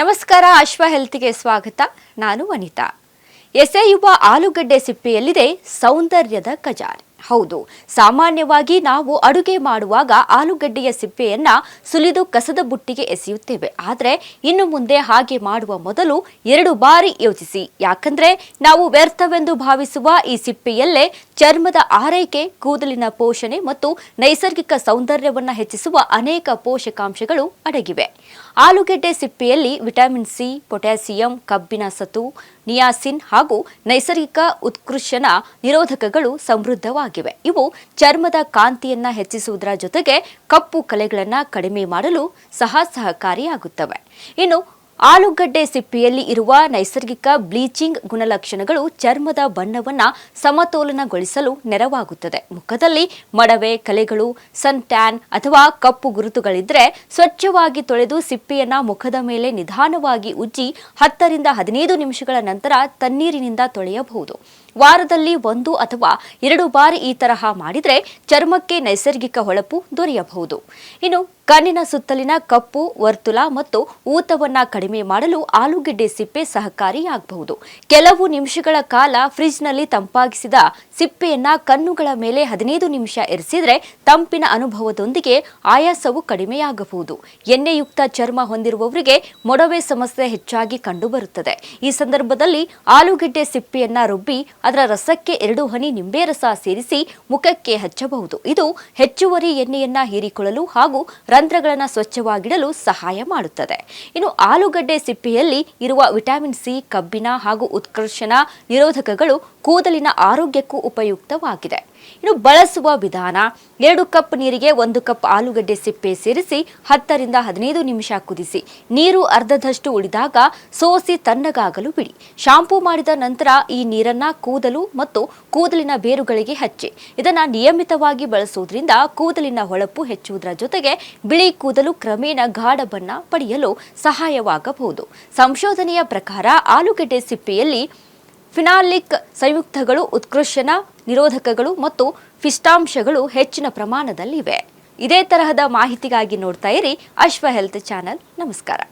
ನಮಸ್ಕಾರ, ಅಶ್ವ ಹೆಲ್ತ್ಗೆ ಸ್ವಾಗತ. ನಾನು ವನಿತಾ. ಎಸೆಯುವ ಆಲೂಗಡ್ಡೆ ಸಿಪ್ಪೆಯಲ್ಲಿದೆ ಸೌಂದರ್ಯದ ಖಜಾನೆ. ಹೌದು, ಸಾಮಾನ್ಯವಾಗಿ ನಾವು ಅಡುಗೆ ಮಾಡುವಾಗ ಆಲೂಗಡ್ಡೆಯ ಸಿಪ್ಪೆಯನ್ನ ಸುಲಿದು ಕಸದ ಬುಟ್ಟಿಗೆ ಎಸೆಯುತ್ತೇವೆ. ಆದರೆ ಇನ್ನು ಮುಂದೆ ಹಾಗೆ ಮಾಡುವ ಮೊದಲು 2 ಬಾರಿ ಯೋಚಿಸಿ. ಯಾಕಂದ್ರೆ ನಾವು ವ್ಯರ್ಥವೆಂದು ಭಾವಿಸುವ ಈ ಸಿಪ್ಪೆಯಲ್ಲೇ ಚರ್ಮದ ಆರೈಕೆ, ಕೂದಲಿನ ಪೋಷಣೆ ಮತ್ತು ನೈಸರ್ಗಿಕ ಸೌಂದರ್ಯವನ್ನು ಹೆಚ್ಚಿಸುವ ಅನೇಕ ಪೋಷಕಾಂಶಗಳು ಅಡಗಿವೆ. ಆಲೂಗೆಡ್ಡೆ ಸಿಪ್ಪೆಯಲ್ಲಿ ವಿಟಮಿನ್ ಸಿ, ಪೊಟ್ಯಾಸಿಯಂ, ಕಬ್ಬಿಣ ಸತು, ನಿಯಾಸಿನ್ ಹಾಗೂ ನೈಸರ್ಗಿಕ ಉತ್ಕರ್ಷಣ ನಿರೋಧಕಗಳು ಸಮೃದ್ಧವಾಗಿವೆ. ಇವು ಚರ್ಮದ ಕಾಂತಿಯನ್ನ ಹೆಚ್ಚಿಸುವುದರ ಜೊತೆಗೆ ಕಪ್ಪು ಕಲೆಗಳನ್ನು ಕಡಿಮೆ ಮಾಡಲು ಸಹಕಾರಿಯಾಗುತ್ತವೆ. ಇನ್ನು ಆಲೂಗಡ್ಡೆ ಸಿಪ್ಪೆಯಲ್ಲಿ ಇರುವ ನೈಸರ್ಗಿಕ ಬ್ಲೀಚಿಂಗ್ ಗುಣಲಕ್ಷಣಗಳು ಚರ್ಮದ ಬಣ್ಣವನ್ನು ಸಮತೋಲನಗೊಳಿಸಲು ನೆರವಾಗುತ್ತದೆ. ಮುಖದಲ್ಲಿ ಮಡವೆ, ಕಲೆಗಳು, ಸನ್ ಟ್ಯಾನ್ ಅಥವಾ ಕಪ್ಪು ಗುರುತುಗಳಿದ್ರೆ ಸ್ವಚ್ಛವಾಗಿ ತೊಳೆದು ಸಿಪ್ಪೆಯನ್ನ ಮುಖದ ಮೇಲೆ ನಿಧಾನವಾಗಿ ಉಜ್ಜಿ 10 ರಿಂದ 15 ನಿಮಿಷಗಳ ನಂತರ ತಣ್ಣೀರಿನಿಂದ ತೊಳೆಯಬಹುದು. ವಾರದಲ್ಲಿ 1 ಅಥವಾ 2 ಬಾರಿ ಈ ತರಹ ಮಾಡಿದರೆ ಚರ್ಮಕ್ಕೆ ನೈಸರ್ಗಿಕ ಹೊಳಪು ದೊರೆಯಬಹುದು. ಇನ್ನು ಕಣ್ಣಿನ ಸುತ್ತಲಿನ ಕಪ್ಪು, ವರ್ತುಲ ಮತ್ತು ಊತವನ್ನ ಕಡಿಮೆ ಮಾಡಲು ಆಲೂಗೆಡ್ಡೆ ಸಿಪ್ಪೆ ಸಹಕಾರಿಯಾಗಬಹುದು. ಕೆಲವು ನಿಮಿಷಗಳ ಕಾಲ ಫ್ರಿಜ್ನಲ್ಲಿ ತಂಪಾಗಿಸಿದ ಸಿಪ್ಪೆಯನ್ನ ಕಣ್ಣುಗಳ ಮೇಲೆ 15 ನಿಮಿಷ ಇರಿಸಿದರೆ ತಂಪಿನ ಅನುಭವದೊಂದಿಗೆ ಆಯಾಸವು ಕಡಿಮೆಯಾಗಬಹುದು. ಎಣ್ಣೆಯುಕ್ತ ಚರ್ಮ ಹೊಂದಿರುವವರಿಗೆ ಮೊಡವೆ ಸಮಸ್ಯೆ ಹೆಚ್ಚಾಗಿ ಕಂಡುಬರುತ್ತದೆ. ಈ ಸಂದರ್ಭದಲ್ಲಿ ಆಲೂಗೆಡ್ಡೆ ಸಿಪ್ಪೆಯನ್ನ ರುಬ್ಬಿ ಅದರ ರಸಕ್ಕೆ 2 ಹನಿ ನಿಂಬೆ ರಸ ಸೇರಿಸಿ ಮುಖಕ್ಕೆ ಹಚ್ಚಬಹುದು. ಇದು ಹೆಚ್ಚುವರಿ ಎಣ್ಣೆಯನ್ನ ಹೀರಿಕೊಳ್ಳಲು ಹಾಗೂ ರಂಧ್ರಗಳನ್ನು ಸ್ವಚ್ಛವಾಗಿಡಲು ಸಹಾಯ ಮಾಡುತ್ತದೆ. ಇನ್ನು ಆಲೂಗಡ್ಡೆ ಸಿಪ್ಪೆಯಲ್ಲಿ ಇರುವ ವಿಟಮಿನ್ ಸಿ, ಕಬ್ಬಿಣ ಹಾಗೂ ಉತ್ಕರ್ಷಣ ನಿರೋಧಕಗಳು ಕೂದಲಿನ ಆರೋಗ್ಯಕ್ಕೂ ಉಪಯುಕ್ತವಾಗಿದೆ. ಇನ್ನು ಬಳಸುವ ವಿಧಾನ: 2 ಕಪ್ ನೀರಿಗೆ 1 ಕಪ್ ಆಲೂಗಡ್ಡೆ ಸಿಪ್ಪೆ ಸೇರಿಸಿ 10 ರಿಂದ 15 ನಿಮಿಷ ಕುದಿಸಿ. ನೀರು ಅರ್ಧದಷ್ಟು ಉಳಿದಾಗ ಸೋಸಿ ತಣ್ಣಗಾಗಲು ಬಿಡಿ. ಶಾಂಪೂ ಮಾಡಿದ ನಂತರ ಈ ನೀರನ್ನ ಕೂದಲು ಮತ್ತು ಕೂದಲಿನ ಬೇರುಗಳಿಗೆ ಹಚ್ಚಿ. ಇದನ್ನ ನಿಯಮಿತವಾಗಿ ಬಳಸುವುದರಿಂದ ಕೂದಲಿನ ಹೊಳಪು ಹೆಚ್ಚುವುದರ ಜೊತೆಗೆ ಬಿಳಿ ಕೂದಲು ಕ್ರಮೇಣ ಗಾಢ ಬಣ್ಣ ಪಡೆಯಲು ಸಹಾಯವಾಗಬಹುದು. ಸಂಶೋಧನೆಯ ಪ್ರಕಾರ ಆಲೂಗಡ್ಡೆ ಸಿಪ್ಪೆಯಲ್ಲಿ ಫಿನಾಲಿಕ್ ಸಂಯುಕ್ತಗಳು, ಉತ್ಕರ್ಷಣ ನಿರೋಧಕಗಳು ಮತ್ತು ಪಿಷ್ಟಾಂಶಗಳು ಹೆಚ್ಚಿನ ಪ್ರಮಾಣದಲ್ಲಿವೆ. ಇದೇ ತರಹದ ಮಾಹಿತಿಗಾಗಿ ನೋಡ್ತಾ ಇರಿ ಅಶ್ವ ಹೆಲ್ತ್ ಚಾನೆಲ್. ನಮಸ್ಕಾರ.